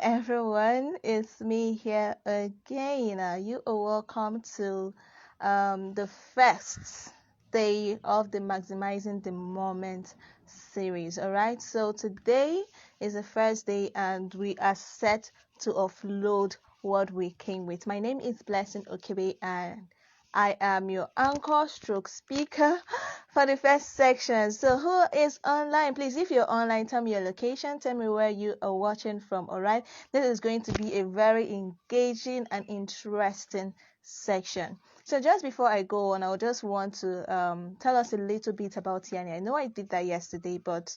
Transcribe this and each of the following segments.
everyone, it's me here again. You are welcome to the first day of the Maximizing the Moment series. All right, so today is the first day, and we are set to offload what we came with. My name is Blessing Okebe, and I am your anchor stroke speaker for the first section. So who is online? Please, if you're online, tell me your location, tell me where you are watching from. All right, this is going to be a very engaging and interesting section. So just before I go on, I just want to tell us a little bit about Yanni. I know I did that yesterday, but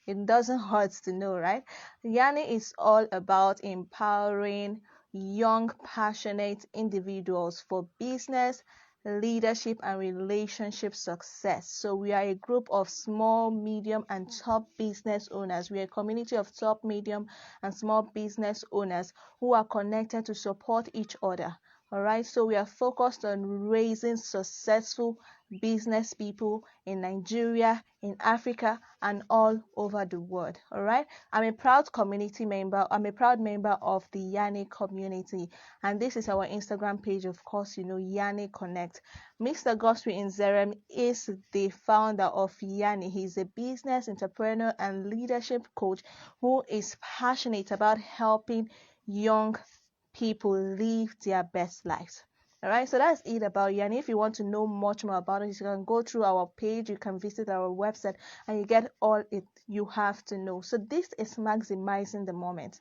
it doesn't hurt to know, right? Yanni is all about empowering young, passionate individuals for business, leadership, and relationship success. So we are a group of small, medium, and top business owners. We are a community of top, medium, and small business owners who are connected to support each other. All right, so we are focused on raising successful business people in Nigeria, in Africa, and all over the world. All right, I'm a proud community member. I'm a proud member of the Yanni community, and this is our Instagram page, of course, Yanni Connect. Mr. Gosri Nzerem is the founder of Yanni. He's a business entrepreneur and leadership coach who is passionate about helping young people live their best lives. All right, so that's it about Yanni. If you want to know much more about it, you can go through our page, you can visit our website, and you get all it you have to know. So this is Maximizing the Moment.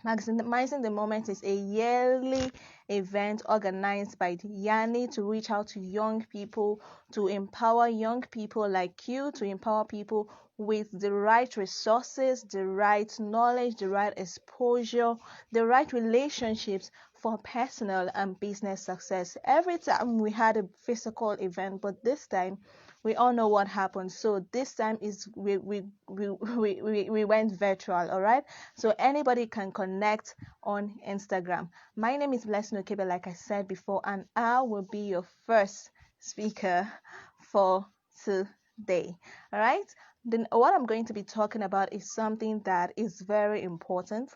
Maximizing the Moment is a yearly event organized by Yanni to reach out to young people, to empower young people like you, to empower people with the right resources, the right knowledge, the right exposure, the right relationships for personal and business success. Every time we had a physical event, but this time we all know what happened. So this time is we went virtual. All right, so anybody can connect on Instagram. My name is Blessing Okebe, like I said before, and I will be your first speaker for today. All right, then what I'm going to be talking about is something that is very important.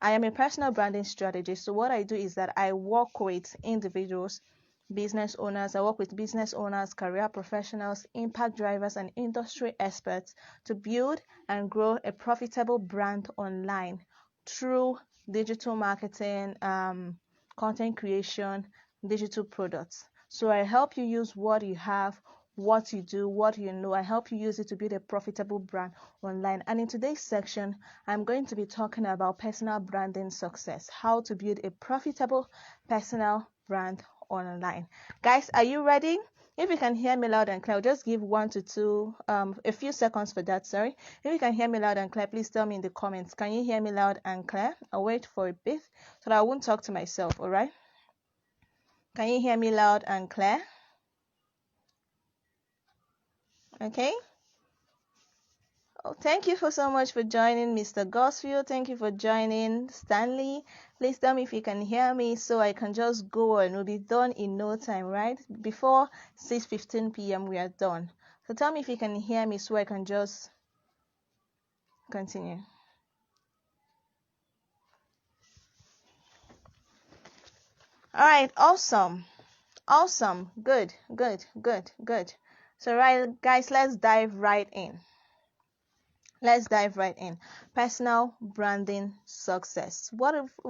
I am a personal branding strategist. So what I do is that I work with individuals, business owners. I work with business owners, career professionals, impact drivers, and industry experts to build and grow a profitable brand online through digital marketing, content creation, digital products. So I help you use what you have, what you do, what you know. I help you use it to build a profitable brand online. And in today's section, I'm going to be talking about personal branding success, how to build a profitable personal brand online. Guys, are you ready? If you can hear me loud and clear, I'll just give a few seconds for that, sorry. If you can hear me loud and clear, please tell me in the comments. Can you hear me loud and clear? I'll wait for a bit so that I won't talk to myself, all right? Can you hear me loud and clear? Okay. Oh, thank you so much for joining, Mr. Gosfield. Thank you for joining, Stanley. Please tell me if you can hear me so I can just go and we'll be done in no time, right? Before 6:15 p.m. we are done. So tell me if you can hear me so I can just continue. All right, awesome. Awesome. Good. So right, guys, let's dive right in. Personal branding success.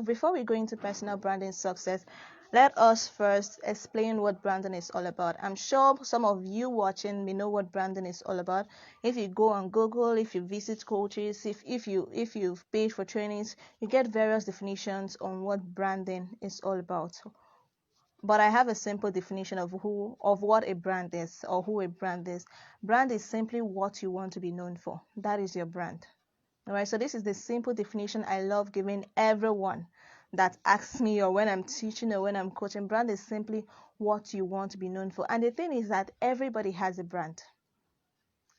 Before we go into personal branding success, let us first explain what branding is all about. I'm sure some of you watching may know what branding is all about. If you go on Google, if you visit coaches, if you've paid for trainings, you get various definitions on what branding is all about. But I have a simple definition of what a brand is, or who a brand is. Brand is simply what you want to be known for. That is your brand. All right, so this is the simple definition I love giving everyone that asks me, or when I'm teaching or when I'm coaching. Brand is simply what you want to be known for. And the thing is that everybody has a brand.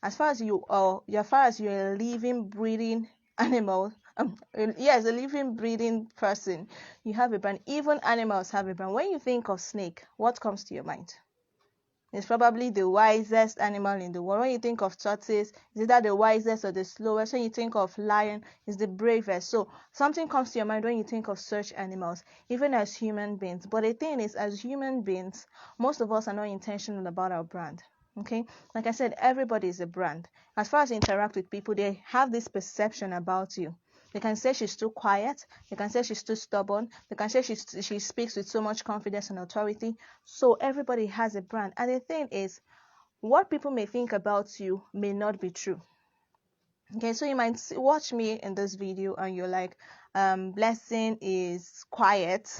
As far as you're a living, breathing animal, yes, a living, breathing person, you have a brand. Even animals have a brand. When you think of snake, what comes to your mind? It's probably the wisest animal in the world. When you think of tortoise, it's either the wisest or the slowest. When you think of lion, it's the bravest. So something comes to your mind when you think of such animals, even as human beings. But the thing is, as human beings, most of us are not intentional about our brand. Okay, like I said, everybody is a brand. As far as you interact with people, they have this perception about you. They can say she's too quiet. They can say she's too stubborn. They can say she speaks with so much confidence and authority. So everybody has a brand. And the thing is, what people may think about you may not be true. Okay, so you might watch me in this video and you're like, Blessing is quiet,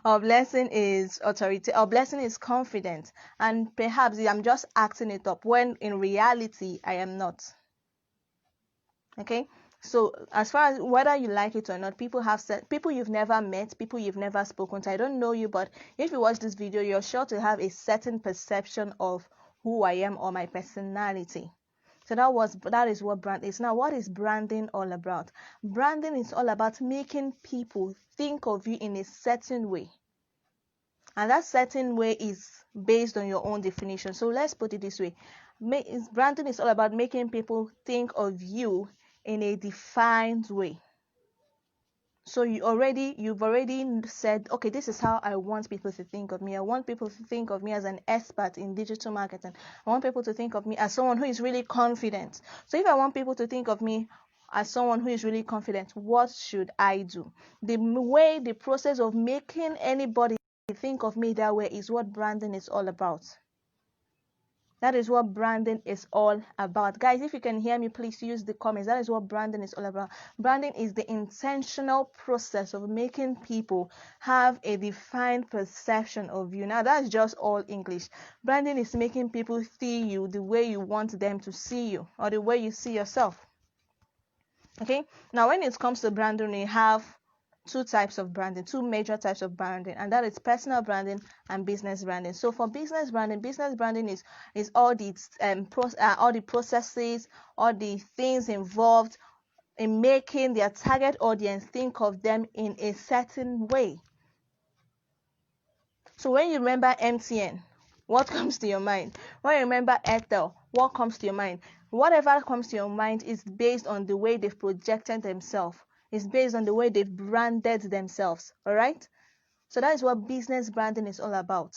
or Blessing is authority, or Blessing is confident. And perhaps I'm just acting it up when in reality I am not. Okay, so as far as whether you like it or not, people have said, people you've never met, people you've never spoken to, I don't know you, but if you watch this video, you're sure to have a certain perception of who I am or my personality. So that is what brand is. Now, what is branding all about? Branding is all about making people think of you in a certain way, and that certain way is based on your own definition. So let's put it this way: branding is all about making people think of you in a defined way. So you've already said, okay, this is how I want people to think of me. I want people to think of me as an expert in digital marketing. I want people to think of me as someone who is really confident. So if I want people to think of me as someone who is really confident, what should I do? The process of making anybody think of me that way is what branding is all about. That is what branding is all about. Guys, if you can hear me, please use the comments. That is what branding is all about. Branding is the intentional process of making people have a defined perception of you. Now, that's just all English. Branding is making people see you the way you want them to see you, or the way you see yourself. Okay? Now, when it comes to branding, we have two major types of branding, and that is personal branding and business branding. So for business branding is all the processes, all the things involved in making their target audience think of them in a certain way. So when you remember MTN, what comes to your mind? When you remember Airtel, what comes to your mind? Whatever comes to your mind is based on the way they've projected themselves. It's based on the way they've branded themselves. All right? So that is what business branding is all about.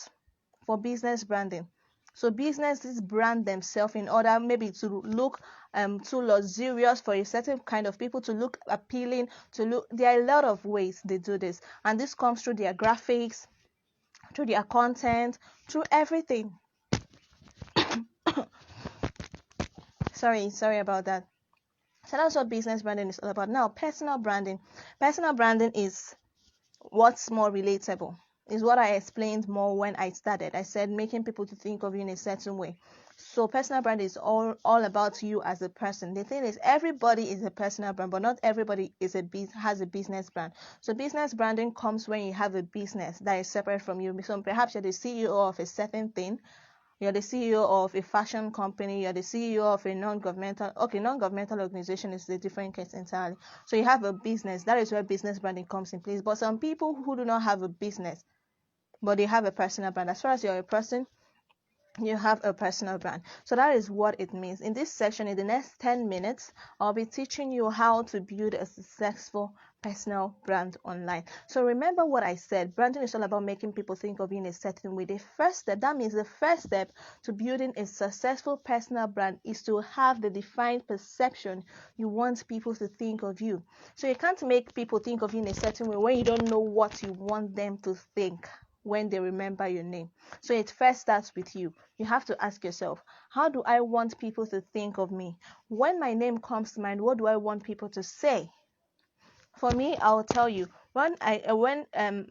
For business branding. So businesses brand themselves in order maybe to look too luxurious for a certain kind of people, to look appealing, there are a lot of ways they do this. And this comes through their graphics, through their content, through everything. sorry about that. So that's what business branding is all about. Now, personal branding is what's more relatable, is what I explained more when I started. I said making people to think of you in a certain way. So personal brand is all about you as a person. The thing is, everybody is a personal brand, but not everybody has a business brand. So business branding comes when you have a business that is separate from you. So perhaps you're the CEO of a certain thing. You're the CEO of a fashion company. You're the CEO of a non-governmental organization is a different case entirely. So you have a business. That is where business branding comes in place. But some people who do not have a business, but they have a personal brand. As far as you're a person, you have a personal brand. So that is what it means. In this session, in the next 10 minutes, I'll be teaching you how to build a successful personal brand online. So remember what I said. Branding is all about making people think of you in a certain way. The first step to building a successful personal brand is to have the defined perception you want people to think of you. So you can't make people think of you in a certain way when you don't know what you want them to think when they remember your name. So it first starts with you. You have to ask yourself, how do I want people to think of me? When my name comes to mind, what do I want people to say? For me, I'll tell you, when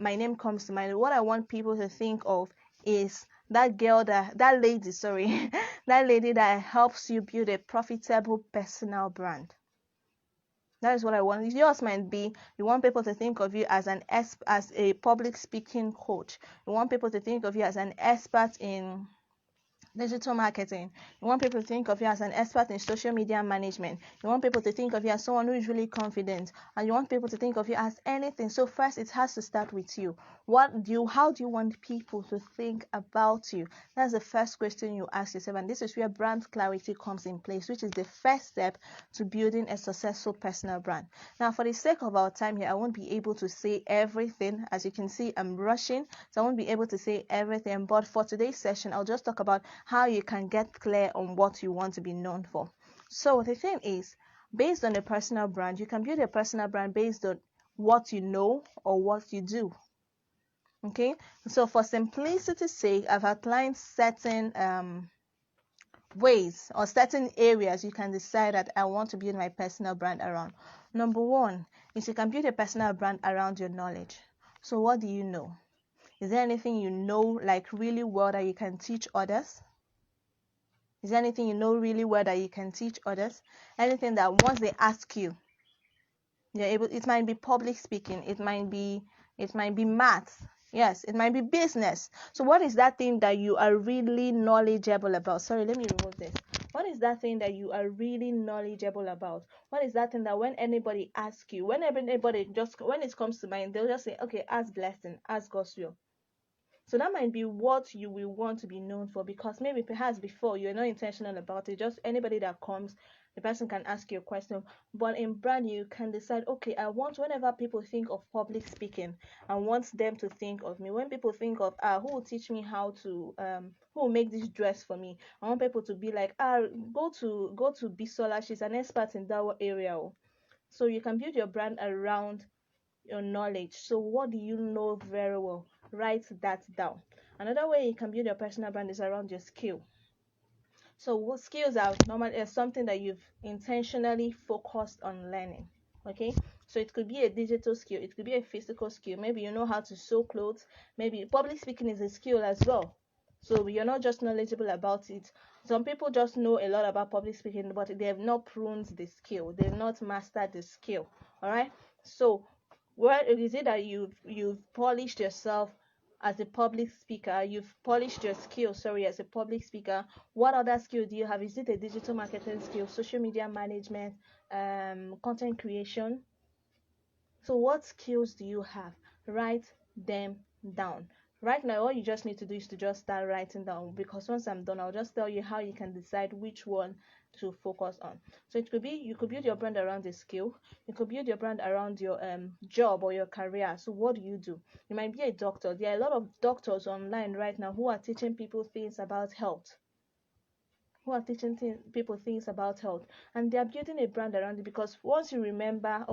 my name comes to mind, what I want people to think of is that lady that helps you build a profitable personal brand. That is what I want. Yours might be, you want people to think of you as a public speaking coach. You want people to think of you as an expert in digital marketing. You want people to think of you as an expert in social media management. You want people to think of you as someone who is really confident, and you want people to think of you as anything. So first, it has to start with you. How do you want people to think about you? That's the first question you ask yourself, and this is where brand clarity comes in place, which is the first step to building a successful personal brand. Now, for the sake of our time here, I won't be able to say everything. As you can see, I'm rushing, so I won't be able to say everything. But for today's session, I'll just talk about how you can get clear on what you want to be known for. So the thing is, based on a personal brand, you can build a personal brand based on what you know or what you do. Okay, so for simplicity's sake, I've outlined certain ways or certain areas you can decide that I want to build my personal brand around. Number one is you can build a personal brand around your knowledge. So what do you know? Is there anything you know like really well that you can teach others? Is there anything you know really well that you can teach others? Anything that once they ask you, you're able. It might be public speaking. It might be maths. Yes, it might be business. So what is that thing that you are really knowledgeable about? Sorry, let me remove this. What is that thing that you are really knowledgeable about? What is that thing that when anybody asks you, when it comes to mind, they'll just say, okay, ask Blessing, ask God's will. So that might be what you will want to be known for, because maybe perhaps before you're not intentional about it. Just anybody that comes, the person can ask you a question. But in brand, you can decide, okay, I want, whenever people think of public speaking, I want them to think of me. When people think of who will teach me how to who will make this dress for me, I want people to be like, go to Bisola, she's an expert in that area. So you can build your brand around your knowledge. So what do you know very well? Write that down. Another way you can build your personal brand is around your skill. So what skills are normally something that you've intentionally focused on learning. Okay, so it could be a digital skill, it could be a physical skill. Maybe you know how to sew clothes. Maybe public speaking is a skill as well. So you're not just knowledgeable about it. Some people just know a lot about public speaking, but they have not pruned the skill, they've not mastered the skill. All right, so where is it that you've polished yourself as a public speaker? You've polished your skill, sorry, as a public speaker. What other skill do you have? Is it a digital marketing skill, social media management, content creation? So what skills do you have? Write them down. Right now, all you just need to do is to just start writing down, because once I'm done, I'll just tell you how you can decide which one to focus on. So it could be, you could build your brand around a skill. You could build your brand around your job or your career. So what do? You might be a doctor. There are a lot of doctors online right now who are teaching people things about health, people things about health, and they are building a brand around it. Because once you remember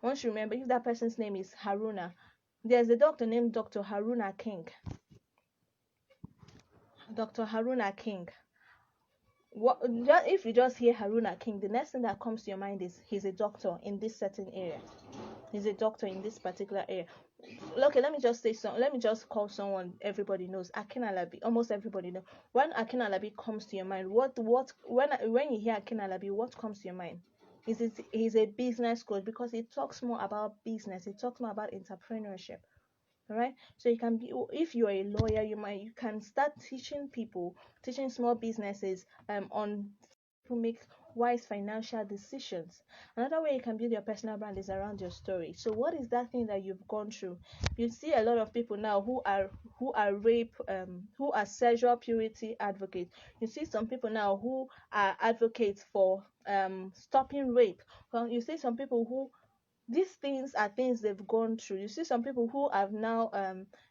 if that person's name is Haruna, there's a doctor named Dr. Haruna King. If you just hear Haruna King, the next thing that comes to your mind is he's a doctor in this certain area, he's a doctor in this particular area. Okay, let me just call someone everybody knows, Akin Alabi. Almost everybody knows. When Akin Alabi comes to your mind, when you hear Akin Alabi, what comes to your mind? He's a business coach, because he talks more about business, he talks more about entrepreneurship. All right, so you can be, if you're a lawyer, you can start teaching small businesses on to make wise financial decisions. Another way you can build your personal brand is around your story. So what is that thing that you've gone through? You see a lot of people now who are who are sexual purity advocates. You see some people now who are advocates for stopping rape. Well, you see some people who, these things are things they've gone through. You see some people who are now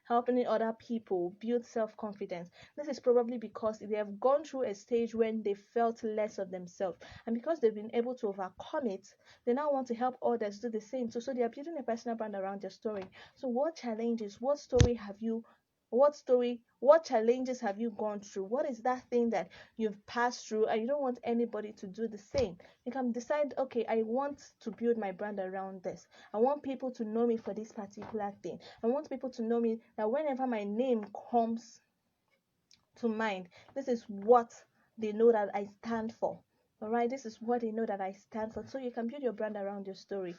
helping other people build self-confidence. This is probably because they have gone through a stage when they felt less of themselves, and because they've been able to overcome it, they now want to help others do the same. So they are building a personal brand around their story. So what challenges have you gone through? What is that thing that you've passed through and you don't want anybody to do the same? You can decide, okay, I want to build my brand around this. I want people to know me for this particular thing. I want people to know me that whenever my name comes to mind, this is what they know that I stand for. All right, this is what they know that I stand for. So you can build your brand around your story.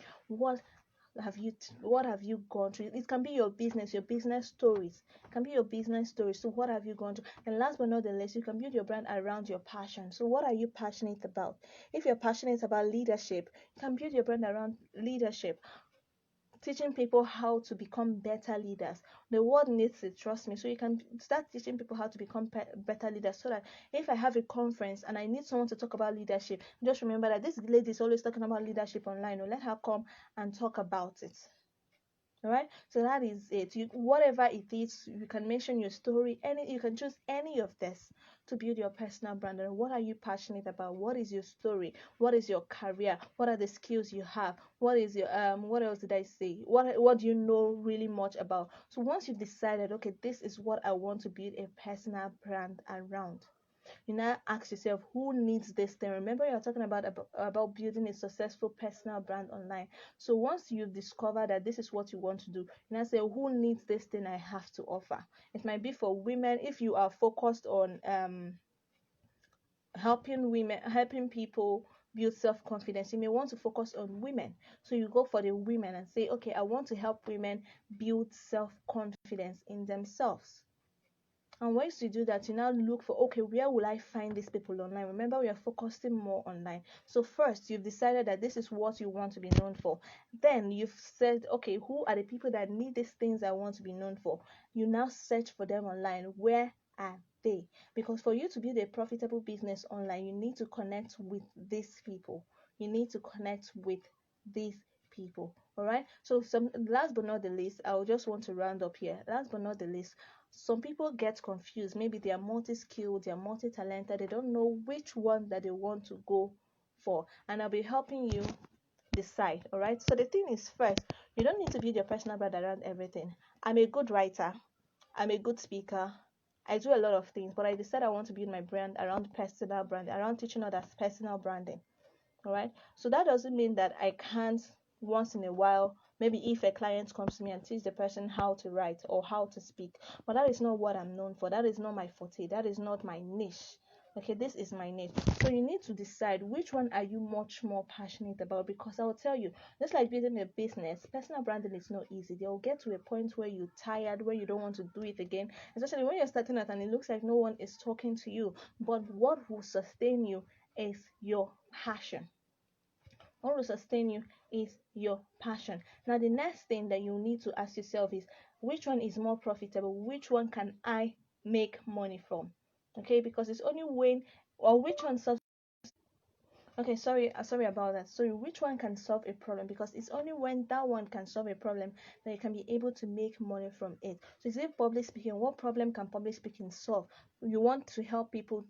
what have you gone through? It can be your business stories. It can be your business stories. So what have you gone through? And last but not the least, you can build your brand around your passion. So what are you passionate about? If you're passionate about leadership, you can build your brand around leadership, teaching people how to become better leaders. The world needs it, trust me. So you can start teaching people how to become better leaders, so that if I have a conference and I need someone to talk about leadership, just remember that this lady is always talking about leadership online. Or let her come and talk about it. All right, so that is it. Whatever it is, you can mention your story. You can choose any of this to build your personal brand. And what are you passionate about? What is your story? What is your career? What are the skills you have? What is your what else did I say? What do you know really much about? So once you've decided, okay, this is what I want to build a personal brand around, you now ask yourself, who needs this thing? Remember, you're talking about building a successful personal brand online. So once you've discovered that this is what you want to do, you now say, who needs this thing I have to offer? It might be for women. If you are focused on helping people build self-confidence, you may want to focus on women. So you go for the women and say, okay, I want to help women build self-confidence in themselves. And once you do that, you now look for, okay, where will I find these people online? Remember, we are focusing more online. So first, you've decided that this is what you want to be known for. Then you've said, okay, who are the people that need these things I want to be known for? You now search for them online. Where are they? Because for you to build a profitable business online, you need to connect with these people. You need to connect with these people. All right. So last but not the least, I will just want to round up here. Last but not the least, some people get confused. Maybe they are multi-skilled, they are multi-talented, they don't know which one that they want to go for. And I'll be helping you decide. All right. So the thing is, first, you don't need to build your personal brand around everything. I'm a good writer, I'm a good speaker, I do a lot of things, but I decided I want to build my brand around personal brand, around teaching others personal branding. All right, so that doesn't mean that I can't once in a while, maybe if a client comes to me and teach the person how to write or how to speak, but that is not what I'm known for. That is not my forte. That is not my niche. Okay, this is my niche. So you need to decide which one are you much more passionate about, because I will tell you, just like building a business, personal branding is not easy. They'll get to a point where you're tired, where you don't want to do it again, especially when you're starting out and it looks like no one is talking to you. But what will sustain you is your passion. What will sustain you is your passion. Now, the next thing that you need to ask yourself is, which one is more profitable? Which one can I make money from? Okay, because it's only when, or which one solves. Okay, sorry about that. So which one can solve a problem? Because it's only when that one can solve a problem that you can be able to make money from it. So is it public speaking? What problem can public speaking solve? You want to help people.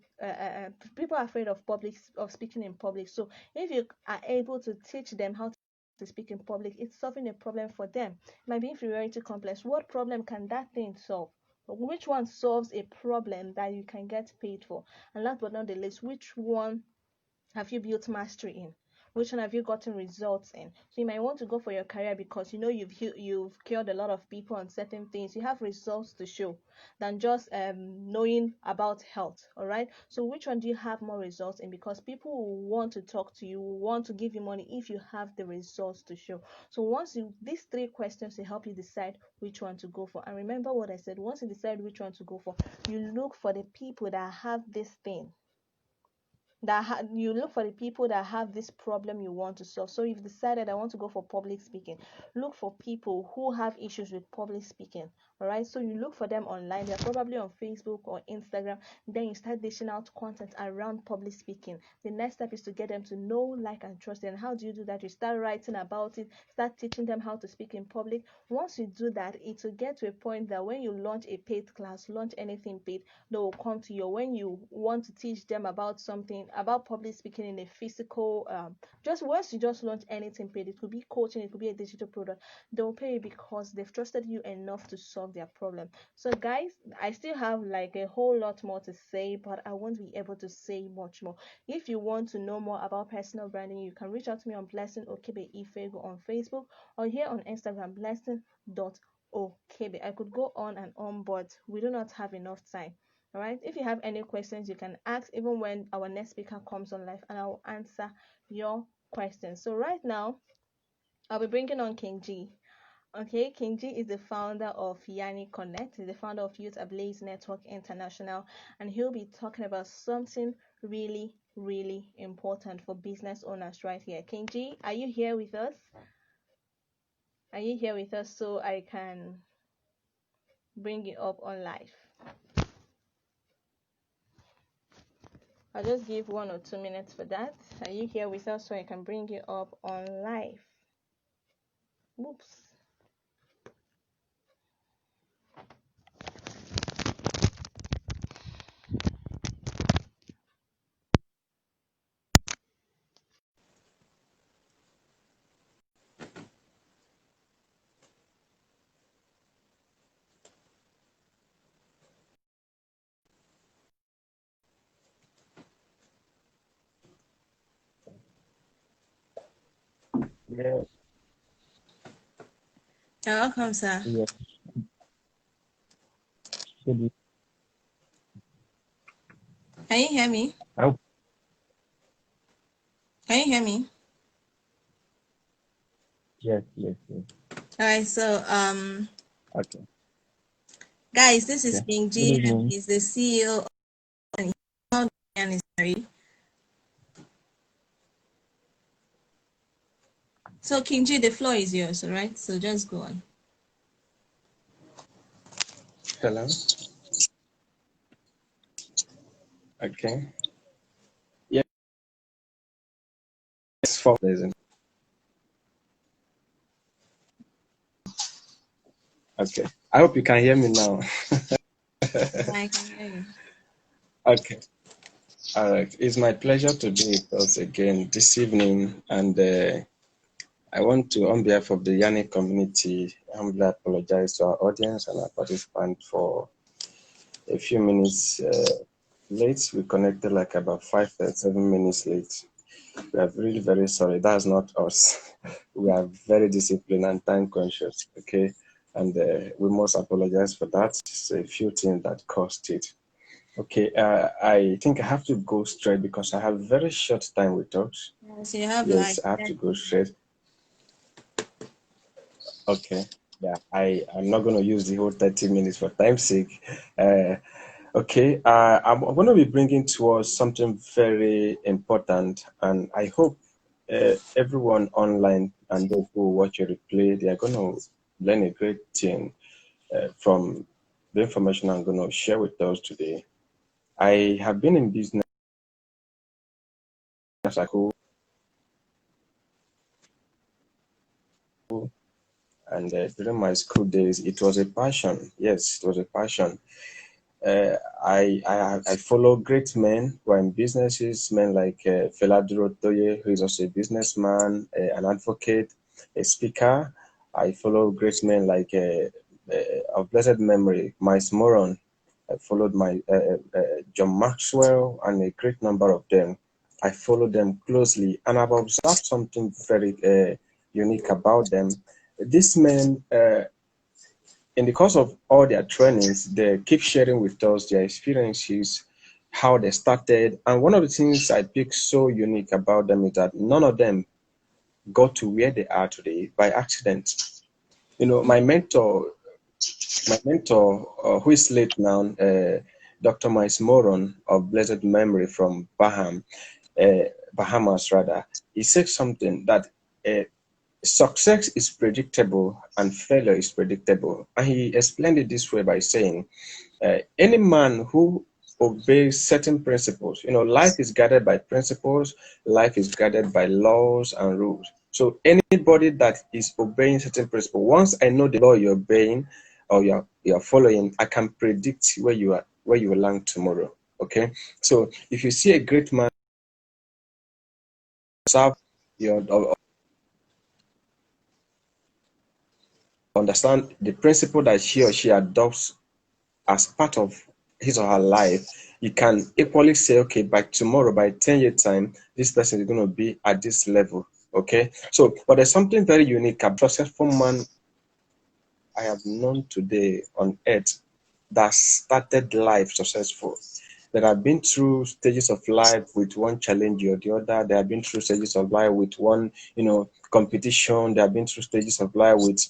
People are afraid of speaking in public. So if you are able to teach them how to speak in public, it's solving a problem for them. It might be inferiority complex. What problem can that thing solve? Which one solves a problem that you can get paid for? And last but not the least, which one have you built mastery in? Which one have you gotten results in? So you might want to go for your career because you know you've cured a lot of people on certain things. You have results to show than just knowing about health. All right. So which one do you have more results in? Because people will want to talk to you, will want to give you money if you have the results to show. So these three questions will help you decide which one to go for. And remember what I said. Once you decide which one to go for, you look for the people that have this thing, you look for the people that have this problem you want to solve. So you've decided I want to go for public speaking, look for people who have issues with public speaking. All right, so you look for them online. They're probably on Facebook or Instagram. Then you start dishing out content around public speaking. The next step is to get them to know, like, and trust. And how do you do that? You start writing about it, start teaching them how to speak in public. Once you do that, it will get to a point that when you launch a paid class, launch anything paid, they will come to you. When you want to teach them about something, about public speaking in a physical, just once you just launch anything paid, it could be coaching, it could be a digital product, they'll pay you because they've trusted you enough to solve their problem. So guys, I still have like a whole lot more to say, but I won't be able to say much more. If you want to know more about personal branding, you can reach out to me on Blessing Okebe Ifego on Facebook, or here on Instagram, blessing.okebe. I could go on and on, but we do not have enough time. All right, if you have any questions, you can ask even when our next speaker comes on live, and I will answer your questions. So right now, I'll be bringing on King G. Okay, King G is the founder of Yani Connect, he's the founder of Youth Ablaze Network International, and he'll be talking about something really, really important for business owners right here. King G, are you here with us? Are you here with us so I can bring you up on live? I'll just give 1 or 2 minutes for that. Are you here with us so I can bring you up on live? Oops. Yeah, You're welcome, sir. yeah. Good. Can you hear me? Oh, Can you hear me? yes, yes, yes. All right, so Okay, guys, this is okay. King Good G, and evening. he's the CEO of Sorry. So King G, the floor is yours, all right? So just go on. Hello. Okay. Yes, for reason. Okay. I hope you can hear me now. Yeah, I can hear you. Okay. All right. It's my pleasure to be with us again this evening, and I want to, on behalf of the Yannick community, humbly apologize to our audience and our participants for a few minutes late. We connected like about 7 minutes late. We are really very sorry. That's not us. We are very disciplined and time conscious. Okay. And we must apologize for that. It's a few things that caused it. Okay. I think I have to go straight because I have very short time with us. Yes, you have Yes, like I have to 10 go minutes. straight. Okay. Yeah. I'm not going to use the whole 30 minutes for time's sake. Uh, Okay, I'm going to be bringing to us something very important, and I hope everyone online and those who watch a replay, they are going to learn a great thing from the information I'm going to share with us today. I have been in business as a whole, and during my school days, it was a passion. Yes, it was a passion. Uh, I follow great men who are in businesses, men like Fela Toye, who is also a businessman, an advocate, a speaker. I follow great men like of blessed memory, Miles Moron. I followed my John Maxwell and a great number of them. I follow them closely, and I've observed something very unique about them. These men in the course of all their trainings, they keep sharing with us their experiences, how they started. And one of the things I pick so unique about them is that none of them got to where they are today by accident. You know, my mentor, who is late now, Dr. Miles Moron of blessed memory from Bahamas rather, he said something that uh, success is predictable and failure is predictable. And he explained it this way by saying, any man who obeys certain principles, you know, life is guided by principles, life is guided by laws and rules. So anybody that is obeying certain principles, once I know the law you're obeying or you're following, I can predict where you will land tomorrow. Okay. So if you see a great man serve your understand the principle that he or she adopts as part of his or her life, you can equally say, okay, by tomorrow, by 10-year time, this person is going to be at this level. Okay. So, but there's something very unique about successful man I have known today on earth that started life successful. that have been through stages of life with one challenge or the other. They have been through stages of life with one, competition. They have been through stages of life with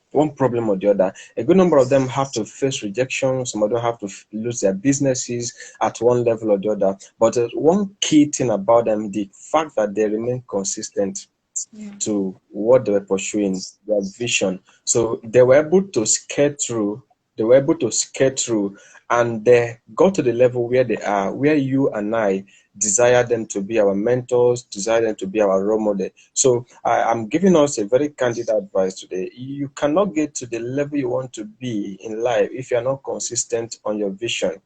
one problem or the other. A good number of them have to face rejection. Some of them have to lose their businesses at one level or the other. But one key thing about them, the fact that they remain consistent Yeah. to what they were pursuing, their vision. So they were able to scale through. They were able to scale through, and they got to the level where they are, where you and I desire them to be our mentors, desire them to be our role model. So I'm giving us a very candid advice today. You cannot get to the level you want to be in life if you're not consistent on your vision.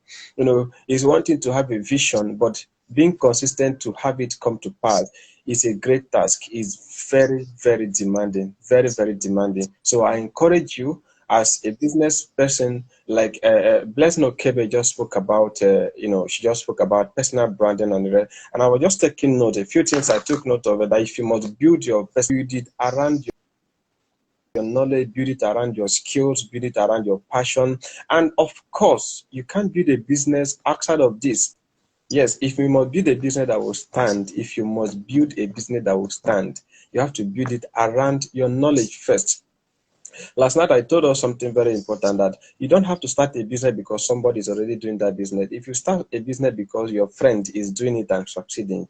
It's one thing to have a vision, but being consistent to have it come to pass is a great task. It's very, very demanding, very, very demanding. So I encourage you as a business person, like Blessing Okebe just spoke about, she just spoke about personal branding and the rest. And I was just taking note, a few things I took note of it, that if you must build your build it around your knowledge, build it around your skills, build it around your passion. And of course, you can't build a business outside of this. Yes, if you must build a business that will stand, if you must build a business that will stand, you have to build it around your knowledge first. Last night I told us something very important, that you don't have to start a business because somebody is already doing that business. If you start a business because your friend is doing it and succeeding,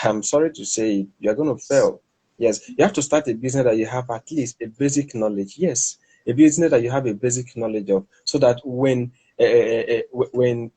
I'm sorry to say you're going to fail. Yes, you have to start a business that you have at least a basic knowledge. Yes, a business that you have a basic knowledge of, so that when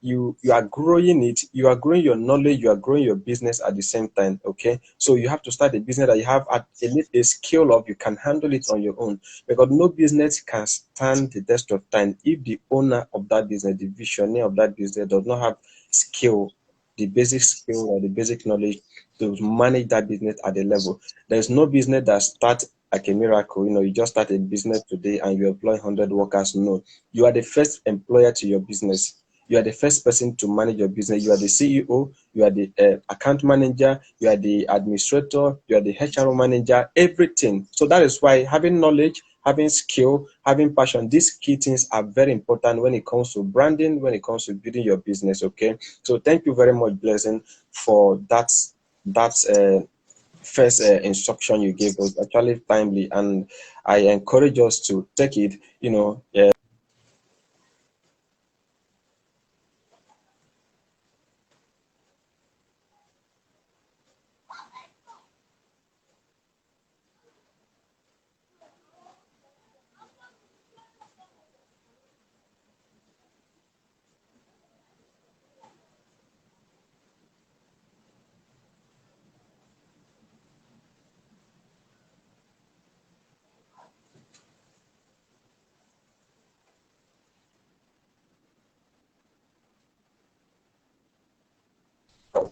you are growing it, you are growing your knowledge, you are growing your business at the same time. Okay, so you have to start a business that you have at a skill of, you can handle it on your own, because no business can stand the test of time if the owner of that business, the visionary of that business, does not have skill, the basic skill or the basic knowledge to manage that business at the level. There's no business that starts like a miracle. You just start a business today and you employ 100 workers. No, you are the first employer to your business. You are the first person to manage your business. You are the CEO, you are the account manager, you are the administrator, you are the HR manager, everything. So that is why having knowledge, having skill, having passion, these key things are very important when it comes to branding, when it comes to building your business. Okay, so thank you very much, Blessing, for that first instruction you gave us. Actually timely, and I encourage us to take it.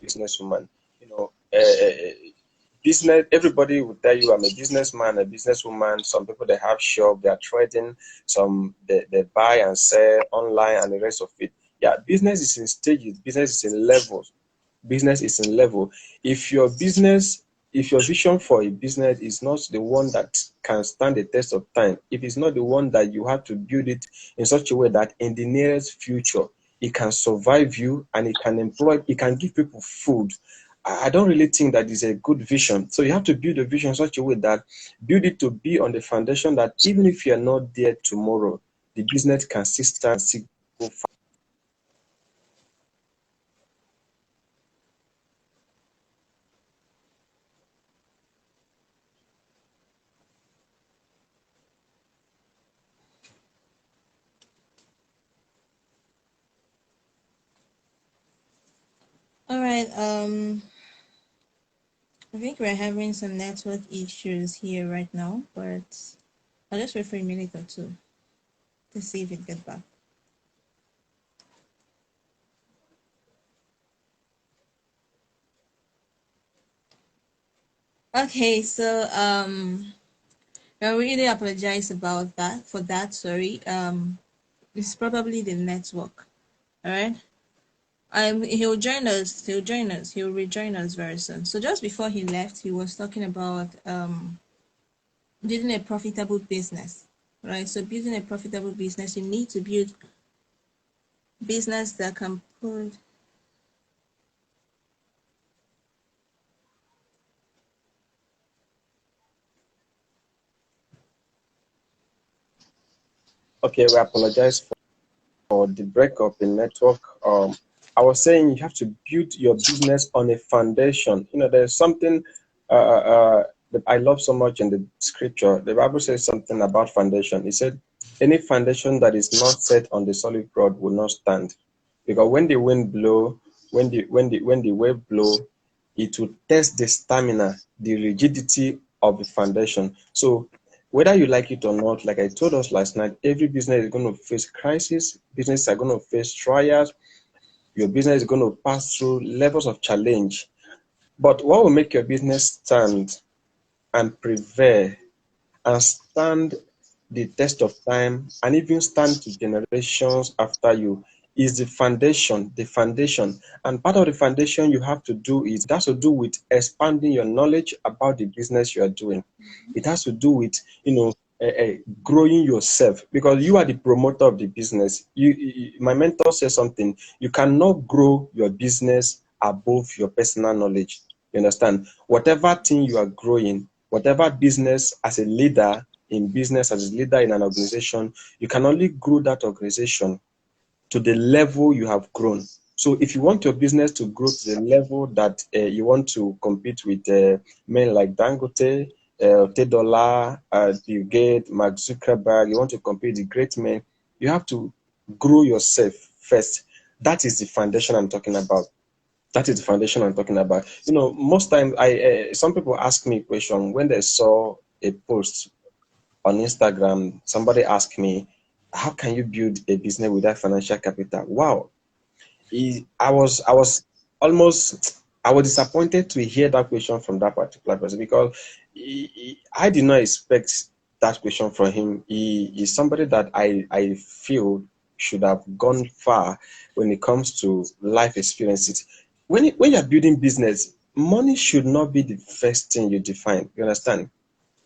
Businesswoman. You know, business. Everybody will tell you, I'm a businessman, a businesswoman. Some people, they have shop, they are trading. Some they buy and sell online, and the rest of it. Yeah, business is in stages. Business is in levels. Business is in level. If your business, if your vision for a business is not the one that can stand the test of time, if it's not the one that you have to build it in such a way that in the nearest future it can survive you and it can employ, it can give people food, I don't really think that is a good vision. So you have to build a vision in such a way that build it to be on the foundation that even if you're not there tomorrow, the business can still stand, still go. All right. I think we're having some network issues here right now, but I'll just wait for a minute or two to see if it gets back. Okay, so I really apologize about that for that. Sorry. It's probably the network. All right. He'll join us. He'll join us. He'll rejoin us very soon. So just before he left, he was talking about building a profitable business, right? So building a profitable business, you need to build business that can put. Okay, we apologize for the breakup in network. I was saying you have to build your business on a foundation. There's something that I love so much in the scripture. The Bible says something about foundation. It said, any foundation that is not set on the solid rock will not stand. Because when the wind blow, when the wave blow, it will test the stamina, the rigidity of the foundation. So whether you like it or not, like I told us last night, every business is going to face crisis. Businesses are going to face trials. Your business is going to pass through levels of challenge. But what will make your business stand and prevail and stand the test of time and even stand to generations after you is the foundation, the foundation. And part of the foundation you have to do is, it has to do with expanding your knowledge about the business you are doing. It has to do with, growing yourself, because you are the promoter of the business. My mentor says something, you cannot grow your business above your personal knowledge. You understand? Whatever thing you are growing, whatever business, as a leader in business, as a leader in an organization, you can only grow that organization to the level you have grown. So if you want your business to grow to the level that you want to compete with men like Dangote, Tedola, Bill Gates, Mark Zuckerberg, you want to compete with the great men, you have to grow yourself first. That is the foundation I'm talking about. That is the foundation I'm talking about. Most times, some people ask me a question when they saw a post on Instagram. Somebody asked me, "How can you build a business without financial capital?" Wow, I was disappointed to hear that question from that particular person, because I did not expect that question from him. He is somebody that I feel should have gone far when it comes to life experiences. When you're building business, money should not be the first thing you define. You understand?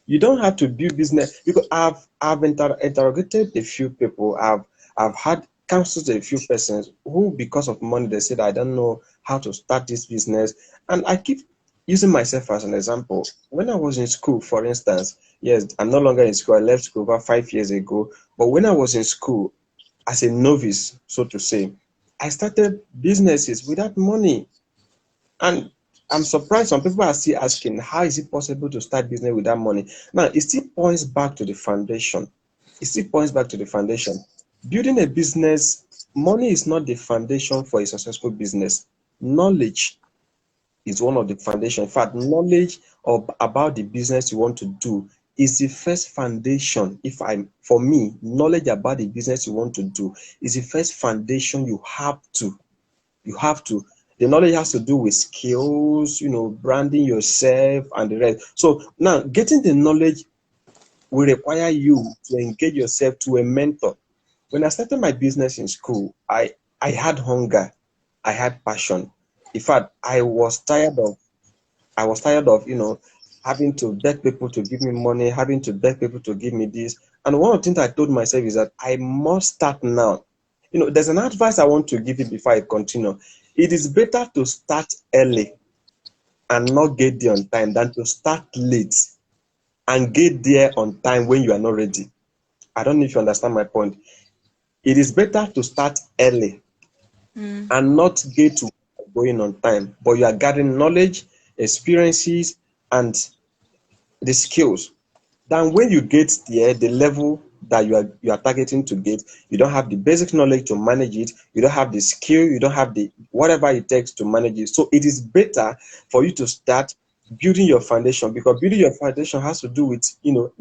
You don't have to build business, because I've interrogated a few people. I've had counsels a few persons who, because of money, they said, I don't know how to start this business. And I keep using myself as an example. When I was in school, for instance, yes, I'm no longer in school. I left school about 5 years ago. But when I was in school, as a novice, so to say, I started businesses without money. And I'm surprised some people are still asking, how is it possible to start business without money? Now, it still points back to the foundation. It still points back to the foundation. Building a business, money is not the foundation for a successful business. Knowledge is one of the foundation. In fact, knowledge about the business you want to do is the first foundation. For me, knowledge about the business you want to do is the first foundation you have to. You have to. The knowledge has to do with skills, branding yourself and the rest. So now, getting the knowledge will require you to engage yourself to a mentor. When I started my business in school, I had hunger, I had passion. In fact, I was tired of having to beg people to give me money, having to beg people to give me this. And one of the things I told myself is that I must start now. There's an advice I want to give you before I continue. It is better to start early and not get there on time than to start late and get there on time when you are not ready. I don't know if you understand my point. It is better to start early and not get to going on time, but you are gathering knowledge, experiences, and the skills. Then when you get there, the level that you are targeting to get, you don't have the basic knowledge to manage it, you don't have the skill, you don't have the whatever it takes to manage it. So it is better for you to start building your foundation, because building your foundation has to do with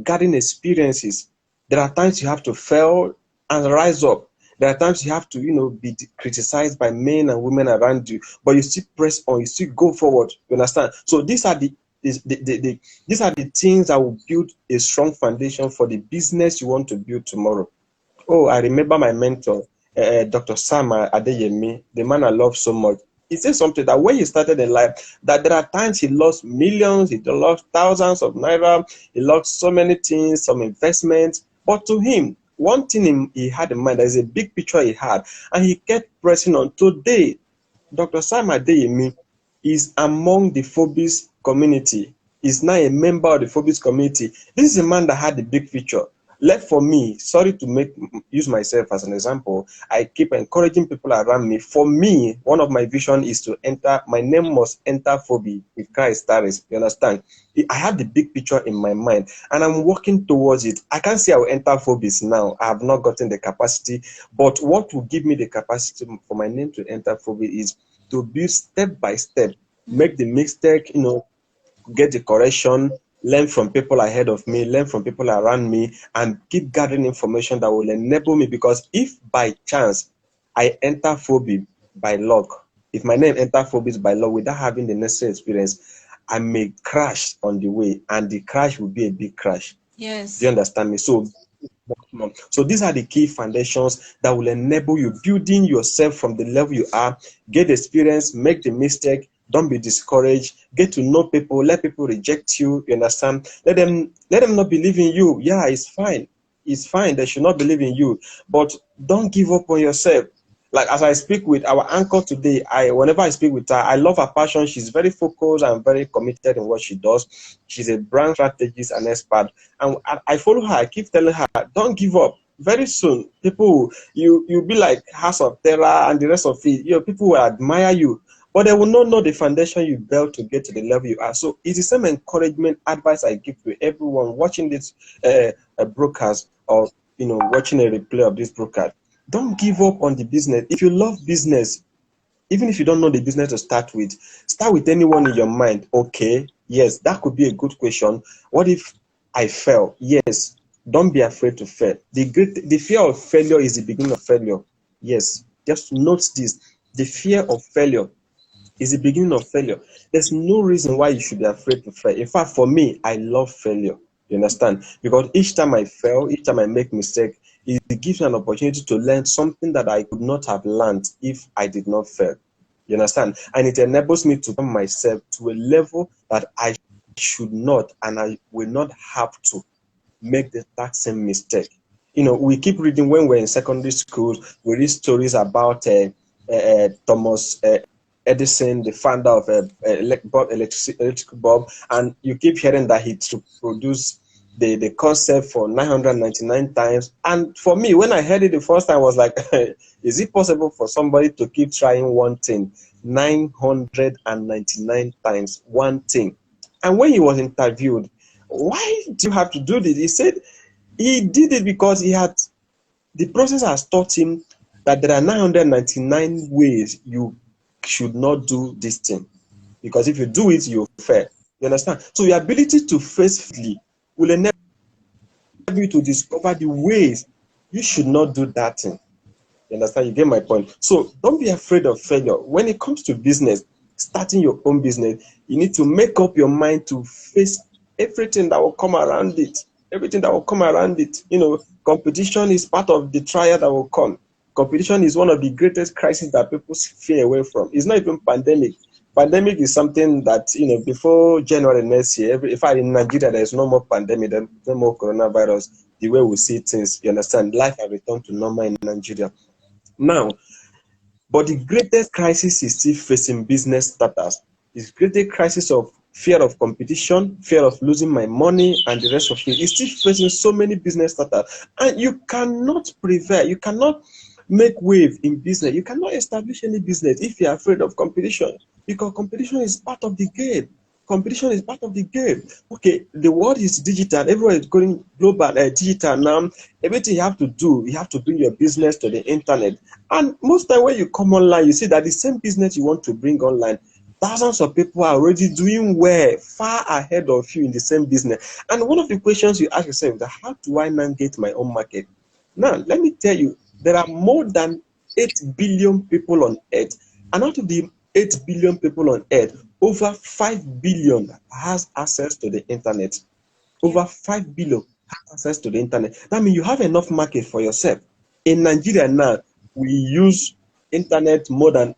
gathering experiences. There are times you have to fail and rise up. There are times you have to be criticized by men and women around you, but you still press on, you still go forward. You understand? So these are the things that will build a strong foundation for the business you want to build tomorrow. Oh, I remember my mentor, Dr. Sam Adeyemi, the man I love so much. He said something that when he started in life, that there are times he lost millions, he lost thousands of naira, he lost so many things, some investments. But to him, one thing he had in mind, there's a big picture he had, and he kept pressing on. Today, Dr. Sam Adeyemi is among the Forbes community. He's now a member of the Forbes community. This is a man that had the big picture. Left for me, sorry to use myself as an example, I keep encouraging people around me. For me, one of my vision is to enter, my name must enter Phoebe with Christ status. You understand? I have the big picture in my mind and I'm working towards it. I can't say I will enter Phoebes now. I have not gotten the capacity, but what will give me the capacity for my name to enter Phoebe is to build step by step, make the mistake, get the correction, learn from people ahead of me, learn from people around me, and keep gathering information that will enable me. Because if by chance I enter Phoebe by luck, if my name enter Phoebe by luck without having the necessary experience, I may crash on the way, and the crash will be a big crash. Do you Yes. understand me? So these are the key foundations that will enable you building yourself from the level you are. Get experience, make the mistake, don't be discouraged, get to know people, let people reject you. You understand? Let them not believe in you. Yeah, it's fine. It's fine. They should not believe in you. But don't give up on yourself. Like as I speak with our anchor today, whenever I speak with her, I love her passion. She's very focused and very committed in what she does. She's a brand strategist and expert. And I follow her. I keep telling her, don't give up. Very soon, people, you'll be like House of Terror and the rest of it. People will admire you, but they will not know the foundation you built to get to the level you are. So it's the same encouragement advice I give to everyone watching this broadcast, or watching a replay of this broadcast. Don't give up on the business. If you love business, even if you don't know the business to start with anyone in your mind. Okay, yes, that could be a good question. What if I fail? Yes, don't be afraid to fail. The fear of failure is the beginning of failure. Yes, just note this. The fear of failure is the beginning of failure. There's no reason why you should be afraid to fail. In fact, for me, I love failure. You understand? Because each time I fail, each time I make mistake, it gives me an opportunity to learn something that I could not have learned if I did not fail. You understand? And it enables me to come myself to a level that I should not and I will not have to make that same mistake. We keep reading when we're in secondary school, we read stories about Thomas Edison, the founder of electric bulb, and you keep hearing that he produced the concept for 999 times. And for me, when I heard it the first time, I was like, is it possible for somebody to keep trying one thing 999 times, one thing? And when he was interviewed, why do you have to do this? He said he did it because the process has taught him that there are 999 ways you should not do this thing. Because if you do it, you'll fail. You understand? So your ability to face will enable you to discover the ways you should not do that thing. You understand? You get my point. So don't be afraid of failure. When it comes to business, starting your own business, you need to make up your mind to face everything that will come around it. Everything that will come around it. Competition is part of the trial that will come. Competition is one of the greatest crises that people fear away from. It's not even pandemic. Pandemic is something that, before January next year, if in Nigeria there is no more pandemic, there's no more coronavirus, the way we see things, you understand, life has returned to normal in Nigeria. Now, but the greatest crisis is still facing business starters. This greatest crisis of fear of competition, fear of losing my money, and the rest of it is still facing so many business starters. And you cannot prevail. You cannot make wave in business. You cannot establish any business if you're afraid of competition, because competition is part of the game. Competition is part of the game. Okay, the world is digital. Everyone is going global, digital now. Everything you have to do, you have to bring your business to the internet. And most time when you come online, you see that the same business you want to bring online, thousands of people are already doing well, far ahead of you in the same business. And one of the questions you ask yourself is, how do I navigate my own market? Now, let me tell you, there are more than 8 billion people on earth. And out of the 8 billion people on earth, over 5 billion has access to the internet. Over 5 billion have access to the internet. That means you have enough market for yourself. In Nigeria now, we use internet more than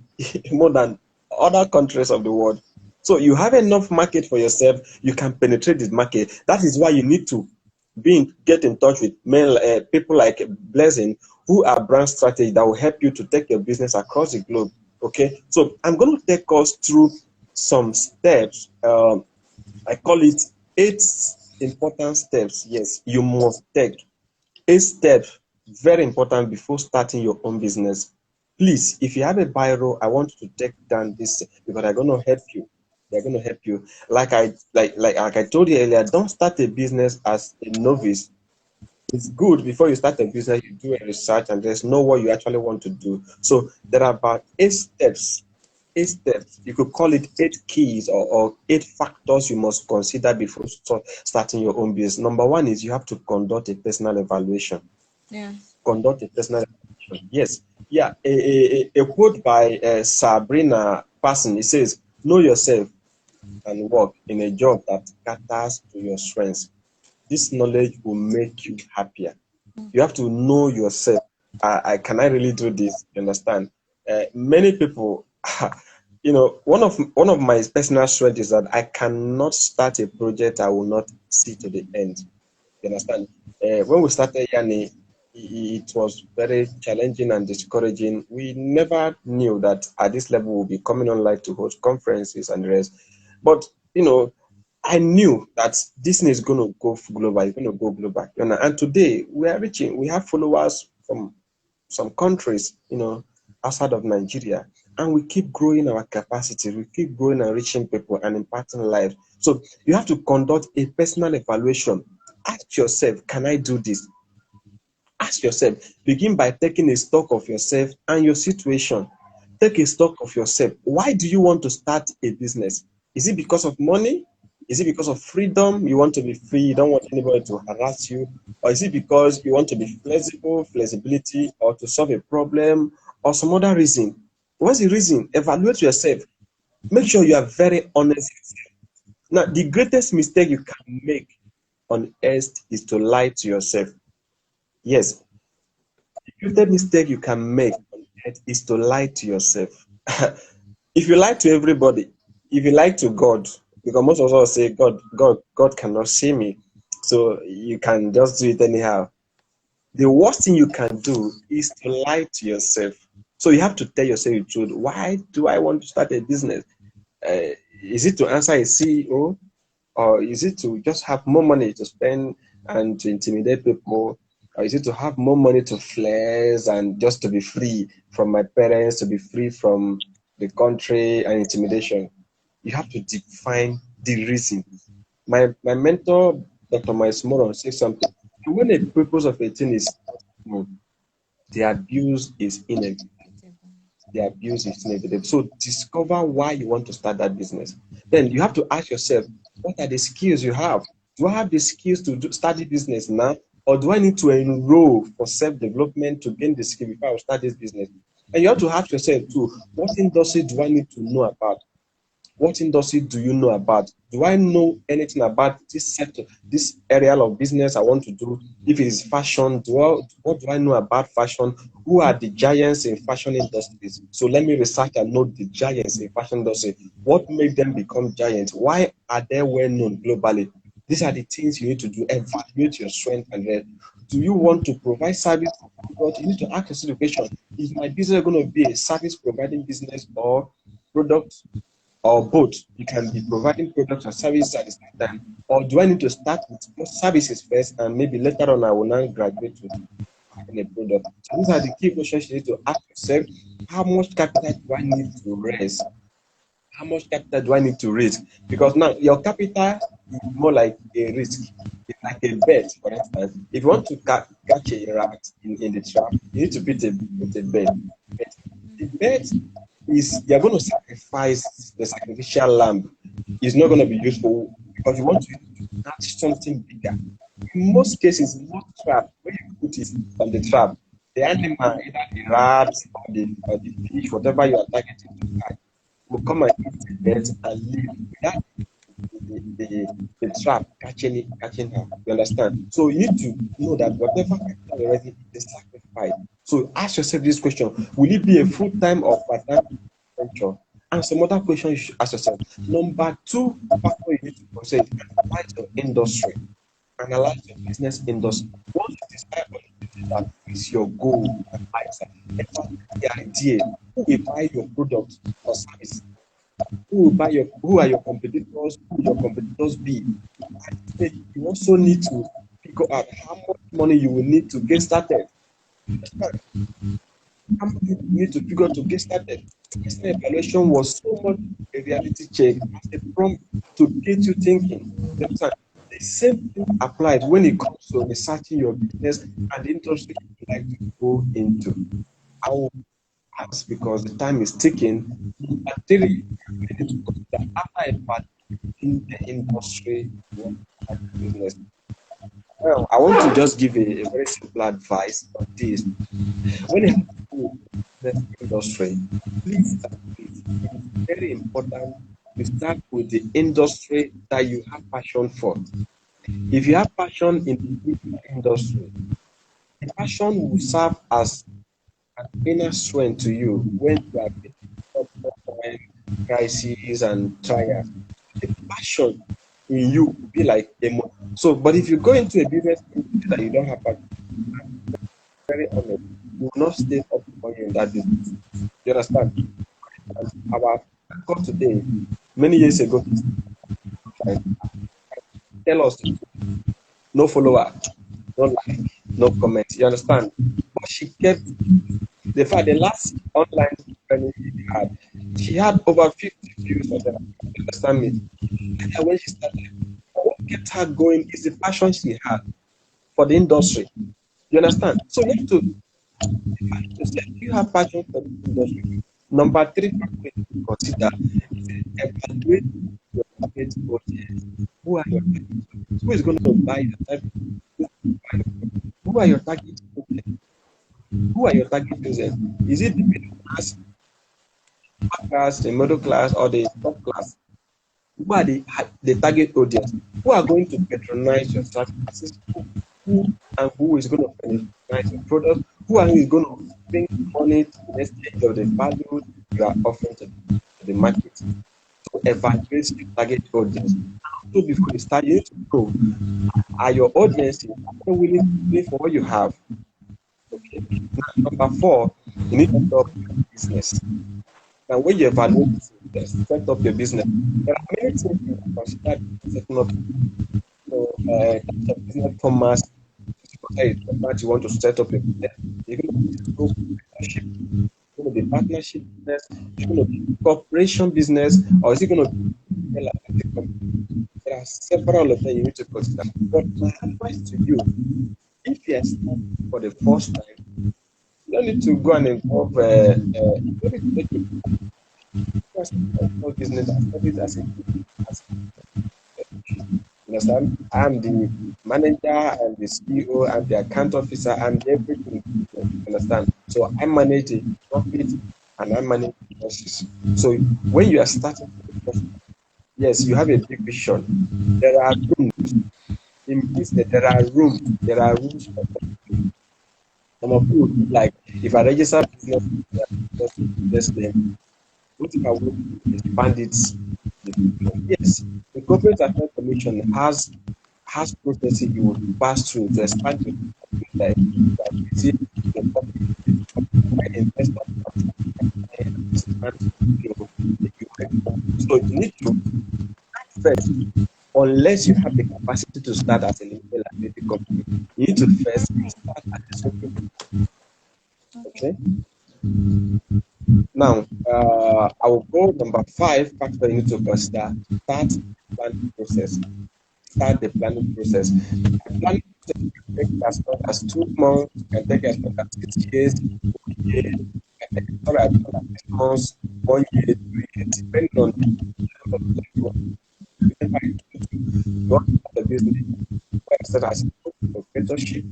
more than other countries of the world. So you have enough market for yourself. You can penetrate this market. That is why you need to get in touch with people like Blessing, who are brand strategists that will help you to take your business across the globe. Okay, so I'm going to take us through some steps. I call it 8 important steps. Yes, you must take 8 steps, very important before starting your own business. Please, if you have a biro, I want you to take down this because they're going to help you. They're going to help you. Like I told you earlier, don't start a business as a novice. It's good before you start a business, you do a research and just know what you actually want to do. So there are about 8 steps. 8 steps. You could call it 8 keys or 8 factors you must consider before starting your own business. Number one is you have to conduct a personal evaluation. Yes. Conduct a personal evaluation. Yes. Yeah. A quote by Sabrina Person. It says, "Know yourself and work in a job that caters to your strengths. This knowledge will make you happier." You have to know yourself. Can I really do this? You understand? Many people, one of my personal strengths is that I cannot start a project I will not see to the end. You understand? When we started Yanni, it was very challenging and discouraging. We never knew that at this level we'll be coming online to host conferences and the rest. But I knew that this thing is going to go global. It's going to go global. And today we are reaching. We have followers from some countries, outside of Nigeria, and we keep growing our capacity. We keep growing and reaching people and impacting lives. So you have to conduct a personal evaluation. Ask yourself, can I do this? Ask yourself. Begin by taking a stock of yourself and your situation. Take a stock of yourself. Why do you want to start a business? Is it because of money? Is it because of freedom? You want to be free, you don't want anybody to harass you? Or is it because you want to be flexibility, or to solve a problem, or some other reason? What's the reason? Evaluate yourself. Make sure you are very honest. Now, the greatest mistake you can make on earth is to lie to yourself. Yes, the greatest mistake you can make on earth is to lie to yourself. If you lie to everybody, if you lie to God, because most of us say God cannot see me, so you can just do it anyhow. The worst thing you can do is to lie to yourself. So you have to tell yourself the truth. Why do I want to start a business? Is it to answer a CEO, or is it to just have more money to spend and to intimidate people? Or is it to have more money to flex and just to be free from my parents, to be free from the country and intimidation? You have to define the reason. My mentor, Dr. Miles Moron, says something. When the purpose of a thing is not known, the abuse is inevitable. The abuse is inevitable. So discover why you want to start that business. Then you have to ask yourself, what are the skills you have? Do I have the skills to start the business now? Or do I need to enroll for self-development to gain the skill before I start this business? And you have to ask yourself too, what industry do I need to know about? What industry do you know about? Do I know anything about this sector, this area of business I want to do? If it is fashion, what do I know about fashion? Who are the giants in fashion industries? So let me research and know the giants in fashion industry. What made them become giants? Why are they well known globally? These are the things you need to do. Evaluate your strength and do you want to provide service? But you need to ask yourself the question: is my business going to be a service providing business or product, or both? You can be providing products or services at the same time. Or do I need to start with just services first and maybe later on I will now graduate to having a product? So these are the key questions you need to ask yourself. How much capital do I need to raise? How much capital do I need to raise? Because now your capital is more like a risk. It's like a bet, for instance. If you want to catch a rat in the trap, you need to put a bet. But the bet is you're going to sacrifice the sacrificial lamb. It's not going to be useful because you want to catch something bigger. In most cases, most trap, when you put it on the trap, the animal, either the rat or the fish, whatever you are targeting to catch, will come and eat the bird and leave without the trap catching her. You understand? So you need to know that whatever capital already is a sacrifice. So ask yourself this question: will it be a full-time or part-time venture? And some other questions you should ask yourself. Number two factor you need to consider is analyze your industry. Analyze your business industry. Once you decide on that is your goal and lifestyle, evaluate the idea. Who will buy your product or service? Who are your competitors? Who will your competitors be? You also need to pick go out, how much money you will need to get started, how much you need to figure to get started. Personal evaluation was so much a reality check as a prompt to get you thinking. You understand? The same thing applies when it comes to researching your business and the industry you would like to go into. I will ask because the time is ticking. Number three, you need to consider after evaluating the industry you want to start a business. Well, I want to just give a very simple advice on this. When you have to go to the industry, please start with it is very important to start with the industry that you have passion for. If you have passion in a particular industry, the passion will serve as an inner strength to you when you are facing time, crises and trials. The passion in you will be like a so. But if you go into a business industry that you don't have passion, very honest, you will not stay up for you in that business. You understand? And our God today, many years ago, tell us no follower, no like, no comment. You understand? But she kept the fact the last online training she had over 50 views on that. You understand me? And when she started, what kept her going is the passion she had for the industry. You understand? So you have to say, do you have passion for the industry? Number three factor you consider is evaluate your target audience. Who are your target audience? Who is going to buy your target? Who are your target audience? Who are your target users? Is it the middle class, upper class, the middle class, or the top class? Who are the target audience? Who are going to patronize your services? Who and who is going to patronize your product? Who and who is going to bring money to the next stage of the value you are offering to the market? So evaluate your target audience. So before you start, you need to know, are your audiences willing to pay for what you have? Okay. Now, number four, you need to set up your business. Now, when you evaluate set up your business, there are many things you can consider setting up. Types of business formats. Format you want to set up your business. You're going to be sole proprietorship. It's going to be partnership business. It's going to be corporation business, or is it going to be a company? There are several of them you need to consider. But my advice to you, if you are starting for the first time, you don't need to go and involve. You don't need to make it a small business. I started as a you understand? I'm the manager and the CEO and the account officer and everything. You understand? So I manage the profit and I manage the losses. So when you are starting, yes, you have a big vision. There are rooms in business. There are rooms for everything. Some of you would be like, if I register business, just name. What if I want to expand it? Yes, the corporate affairs commission has processes you would pass through to expand your like see the public investor and so you need to first, unless you have the capacity to start as a limited liability company, you need to first start as a sole proprietor. Okay. Now, I will go number five factor you need to consider. Start the planning process. Start the planning process. The planning process can take as long as 2 months, can take as long as 6 years, 1 year, can take as long as 6 months, 1 year, 2 years, depending on the whenever you want to start a business, start as a proprietorship,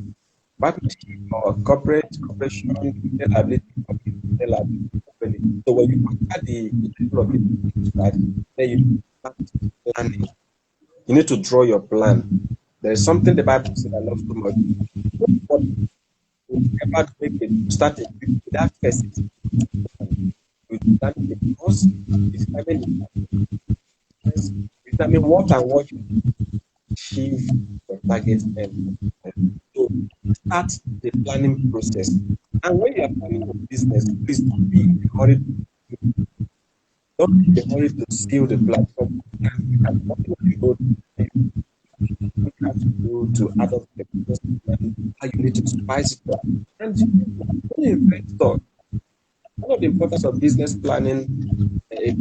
partnership, or corporation, limited liability company, limited liability company. So when you consider the level of business, right, then you start planning. You need to draw your plan. There is something the Bible said I love so much. Nobody will ever make it start a business without first you determine the cost, you determine the price, you determine what and what you achieve your target end. So start the planning process. And when you are planning your business, please don't be in a hurry. Don't be in a hurry to seal the platform. You can walk on the road. to do to add up the business plan, how you need to spice it up. And you investor, one of the importance of business planning, uh, it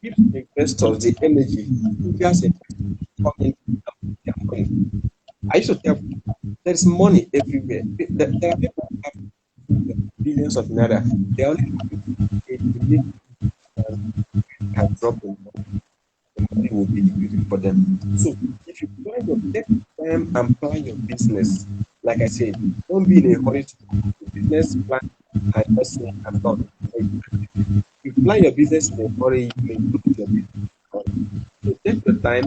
gives investors the energy, individuals come in their money. I used to tell people there is money everywhere. There are people who have billions of naira. They only need can drop in the money will be waiting for them. So if you plan your take time and plan your business, like I said, don't be in a hurry to do business plan and just say I'm done. If you plan your business in a hurry, you may lose your business. So take your time,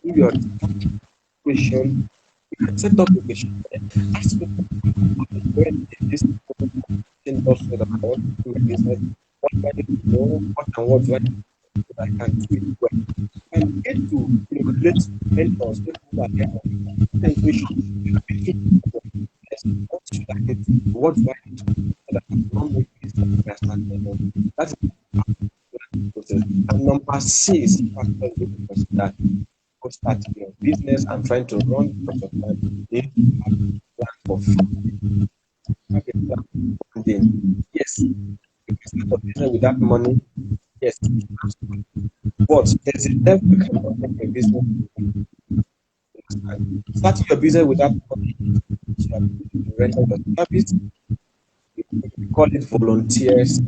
do your question, you can set up a question. Ask people where this thing does so that I want to do my business. What do I need to know? What and what do I need to do so that I can do it well? And get to relate to mentors, people who are there. Then we should be yes, what should I need to do? What do I need to do so that I don't make mistakes when I start alone? That's the process. And number six, factor you need to consider before starting your business and trying to run because of time. You need to have a plan for funding. Have a plan for funding. Yes, you can start a business without money. Yes, but there's a level you cannot make a business without. Starting your business without money is you are willing to render your service. We call it volunteers.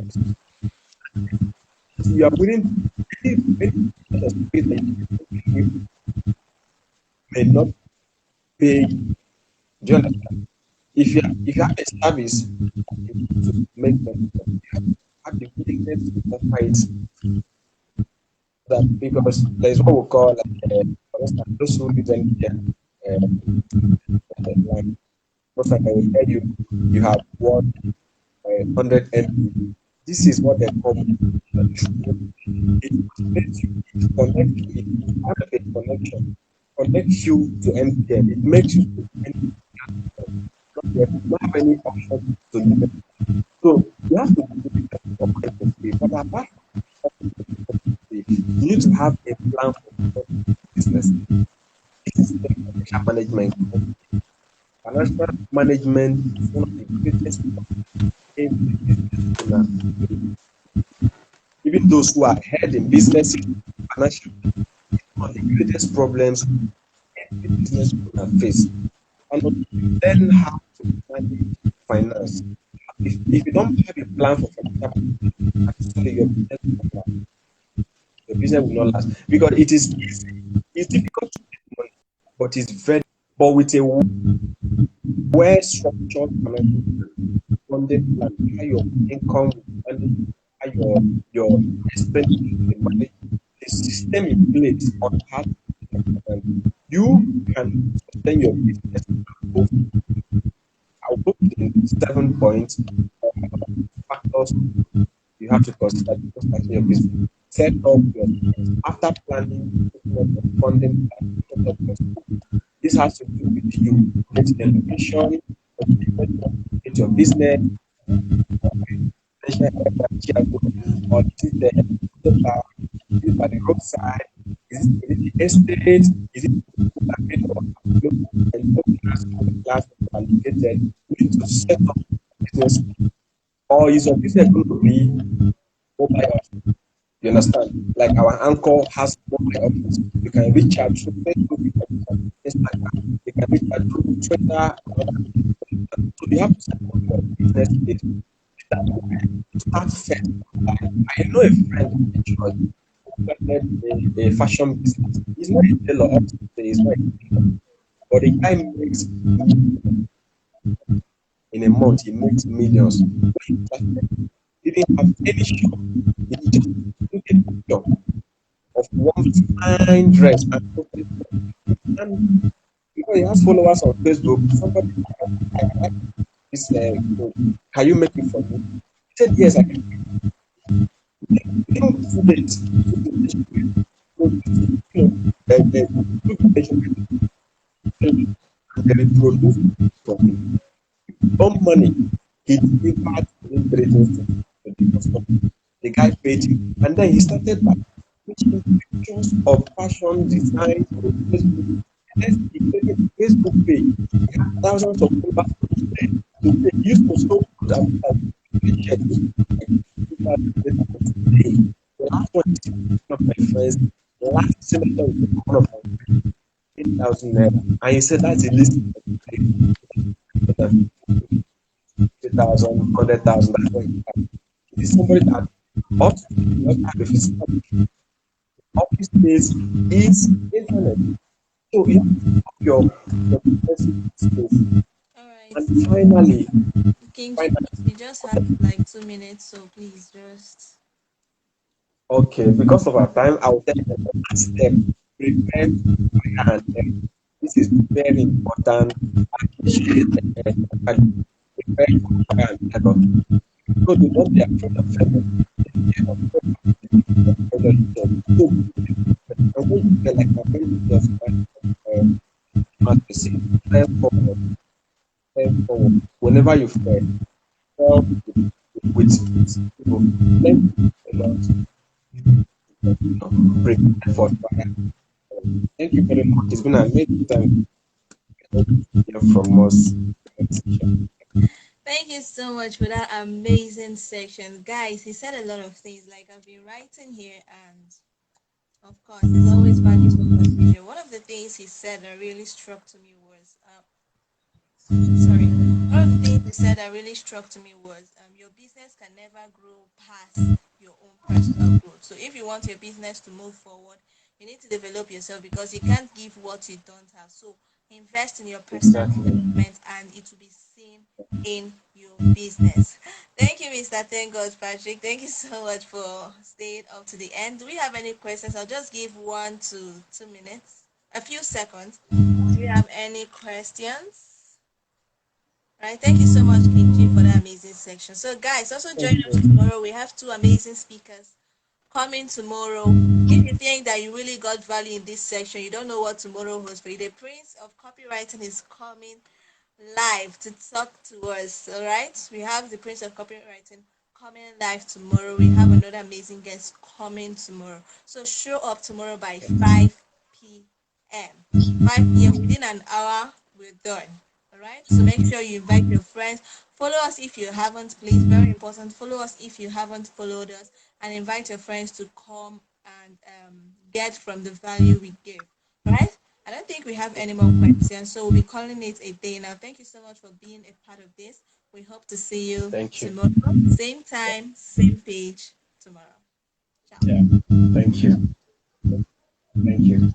You are willing many kind of space that you may not pay you. Do you understand? If you have a service you need to make money, you have to have the willingness to offer it that because there is what we call for instance those who live in here like most like I will tell you you have 100 MB. This is what they call motivation. It motivates you, it connects you, it is part of a connection, connects you to MTN. It makes you to MTN. You don't have any option to leave it. So you have to do it for mind to pay. But apart from pay, you need to have a plan for business. This is the financial management. Financial management is one of the greatest in business owner. Even those who are ahead in business, financial is one of the greatest problems every business owner face. And until you learn how to manage finance, if you don't have a plan for financial management, I'm sorry, your business will not last because it is easy. It's difficult to make money, but it's very but with a well structured financial funding plan, how your income will be managed, how your expenses will be managed, the system in place on how to you can sustain your business. I'll put it in 7 points factors you have to consider before starting your business. Set up your after planning, setting up your funding plan, set up your this has to do with you. Get the location, get your business, or is it is it by the roadside? Is it the estate? Is it a bit of and class allocated? You need to set up business, or is your business going to be mobile? You understand? Like our anchor has mobile office. You can reach out through Facebook, you can reach out through Instagram, you can reach out through Twitter. So you have to set up your business page. Start first. I know a friend in Detroit who started a fashion business. He's not a tailor, obviously, he's not a tailor. But the guy makes in a month, he makes millions. He didn't have any shop. He just took a picture of one fine dress and posted it. And because he has followers on Facebook, somebody I like this code. Can you make it for me? He said, yes, I can. Within 2 days, so, and they reproduce for him. Some money he delivered within 3 days to the customer. The guy paid him, and then he started back. publishing pictures of fashion designs on Facebook. Let's be creating a Facebook page. We have thousands of followers to pay. Used to so good and share this people today. The last one is one of my friends. The last semester was one of my 8,000 naira. And he said that's a list of 50,000, 100,000. That's what he has. It is somebody that ought to not have a physical office space is internet. So you have to up your business skills. All right. And finally, King G, finally, please, we just have like 2 minutes, so please just. okay, because of our time, I will tell you the first step. Prepare fire and air. This is very important. Appreciate and prepare for fire and terror. So do not be afraid of failure. Fear of failure yourself. So and when you feel like I think just as we say, fail forward, fail forward. Whenever you fail with you know, learn a lot, prepare for fire. Thank you very much. It's been an amazing time to hear from us. Thank you so much for that amazing section. Guys, he said a lot of things. Like I've been writing here, and of course, there's always value for confusion. One of the things he said that really struck to me was sorry. One of the things he said that really struck to me was your business can never grow past your own personal growth. So if you want your business to move forward, you need to develop yourself because you can't give what you don't have. So invest in your personal Exactly. development and it will be seen in your business. Thank you, Mr. Thank God, Patrick. Thank you so much for staying up to the end. Do we have any questions? I'll just give 1 to 2 minutes, a few seconds. Do we have any questions? Right. Thank you so much, King G, for that amazing section. So, guys, also join Thank us you. tomorrow. We have two amazing speakers coming tomorrow. If you think that you really got value in this section, you don't know what tomorrow holds for you. The Prince of Copywriting is coming live to talk to us. All right. We have the Prince of Copywriting coming live tomorrow. We have another amazing guest coming tomorrow. So show up tomorrow by 5 p.m. 5 p.m. Within an hour, we're done. All right. So make sure you invite your friends. Follow us if you haven't, please. Very important. Follow us if you haven't followed us, and invite your friends to come and get from the value we give. All right. I don't think we have any more questions, so we'll be calling it a day now. Thank you so much for being a part of this. We hope to see you Thank you. tomorrow, same time, same page tomorrow. Ciao. Yeah. Thank you. Thank you.